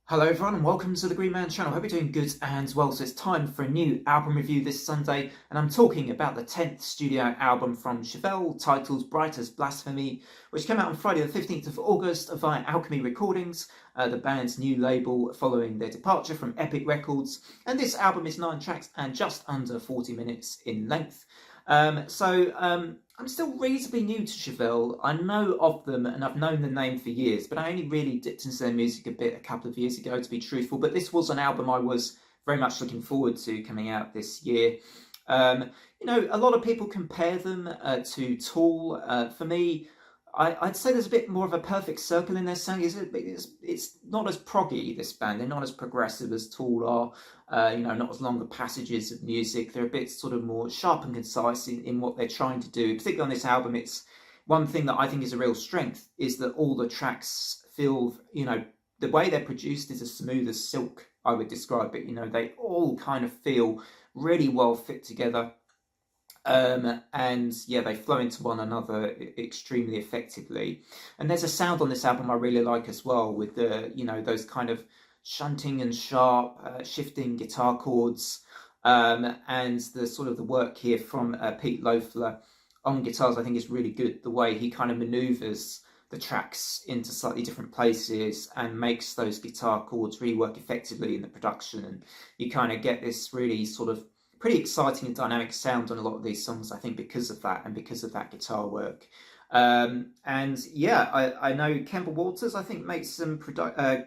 Hello everyone and welcome to the Green Man channel. Hope you're doing good and well. So it's time for a new album review this Sunday, and I'm talking about the 10th studio album from Chevelle titled Bright as Blasphemy, which came out on Friday the 15th of August via Alchemy Recordings, the band's new label following their departure from Epic Records. And this album is 9 tracks and just under 40 minutes in length. I'm still reasonably new to Chevelle. I know of them and I've known the name for years, but I only really dipped into their music a bit a couple of years ago, to be truthful. But this was an album I was very much looking forward to coming out this year. A lot of people compare them to Tool. For me, I'd say there's a bit more of a perfect circle in their sound. It's not as proggy, this band. They're not as progressive as Tool are. Not as longer passages of music. They're a bit sort of more sharp and concise in what they're trying to do. Particularly on this album, it's one thing that I think is a real strength is that all the tracks feel, the way they're produced is as smooth as silk, I would describe it. They all kind of feel really well fit together. They flow into one another extremely effectively. And there's a sound on this album I really like as well, with those kind of shunting and sharp, shifting guitar chords, and the sort of the work here from Pete Loeffler on guitars I think is really good. The way he kind of maneuvers the tracks into slightly different places and makes those guitar chords really work effectively in the production, and you kind of get this really sort of pretty exciting and dynamic sound on a lot of these songs, I think, because of that and because of that guitar work. I know Kemba Walters, I think, makes some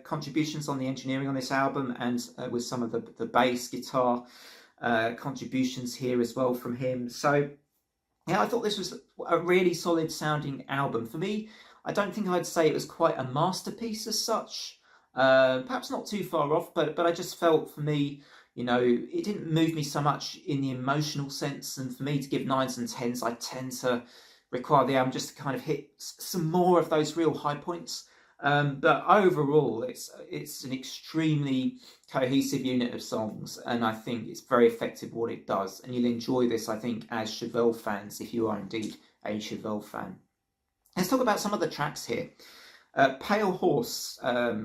contributions on the engineering on this album, and with some of the bass guitar contributions here as well from him. So, yeah, I thought this was a really solid sounding album. For me, I don't think I'd say it was quite a masterpiece as such. Perhaps not too far off, but I just felt, for me, it didn't move me so much in the emotional sense. And for me to give 9s and 10s, I tend to require the album just to kind of hit some more of those real high points. But overall, it's an extremely cohesive unit of songs, and I think it's very effective what it does. And you'll enjoy this, I think, as Chevelle fans, if you are indeed a Chevelle fan. Let's talk about some of the tracks here. Pale Horse,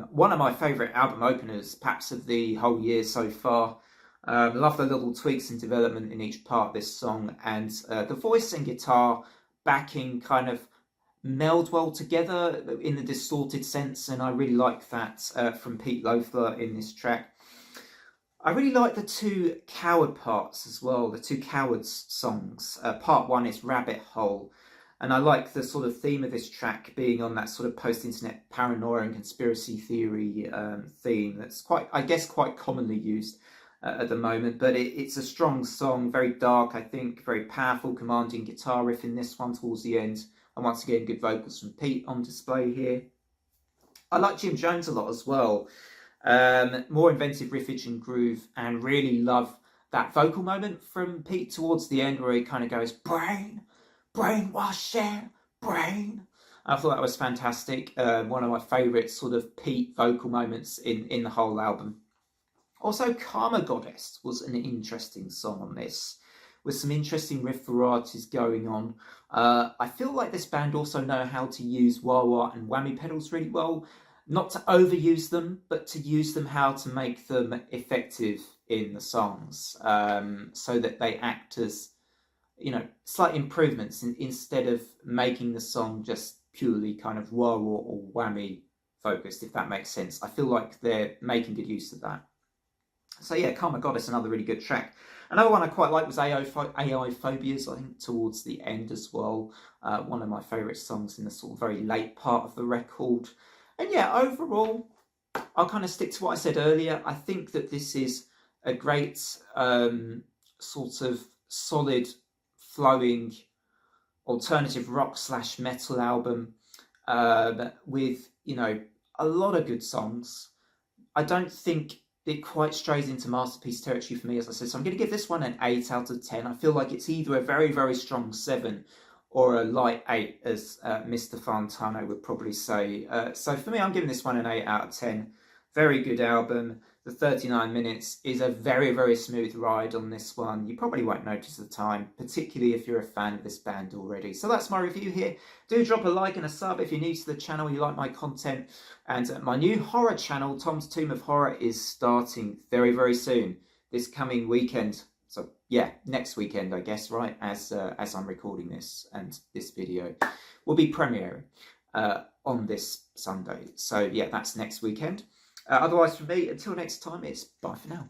one of my favourite album openers, perhaps of the whole year so far. Love the little tweaks and development in each part of this song, and the voice and guitar backing kind of meld well together in the distorted sense, and I really like that from Pete Loeffler in this track. I really like the two Coward parts as well, the two Cowards songs. Part 1 is Rabbit Hole, and I like the sort of theme of this track being on that sort of post-internet paranoia and conspiracy theory theme that's quite commonly used at the moment. But it's a strong song, very dark, I think, very powerful, commanding guitar riff in this one towards the end. And once again, good vocals from Pete on display here. I like Jim Jones a lot as well. More inventive riffage and groove, and really love that vocal moment from Pete towards the end where he kind of goes, brainwashing, brain. I thought that was fantastic. One of my favourite sort of Pete vocal moments in the whole album. Also, Karma Goddess was an interesting song on this, with some interesting riff varieties going on. I feel like this band also know how to use wah-wah and whammy pedals really well. Not to overuse them, but to use them how to make them effective in the songs, so that they act as, slight improvements instead of making the song just purely kind of wah-wah or whammy focused, if that makes sense. I feel like they're making good use of that. So yeah, Karma Goddess, another really good track. Another one I quite like was AI Phobias, I think, towards the end as well. One of my favourite songs in the sort of very late part of the record. And yeah, overall, I'll kind of stick to what I said earlier. I think that this is a great sort of solid, flowing, alternative rock / metal album with, a lot of good songs. I don't think it quite strays into masterpiece territory for me, as I said. So I'm going to give this one an 8 out of 10. I feel like it's either a very, very strong 7 or a light 8, as Mr. Fantano would probably say. So for me, I'm giving this one an 8 out of 10. Very good album. The 39 minutes is a very, very smooth ride on this one. You probably won't notice the time, particularly if you're a fan of this band already. So that's my review here. Do drop a like and a sub if you're new to the channel, you like my content. And my new horror channel, Tom's Tomb of Horror, is starting very, very soon. This coming weekend. So yeah, next weekend, I guess, right? As I'm recording this, and this video will be premiering on this Sunday. So yeah, that's next weekend. Otherwise, for me, until next time, it's bye for now.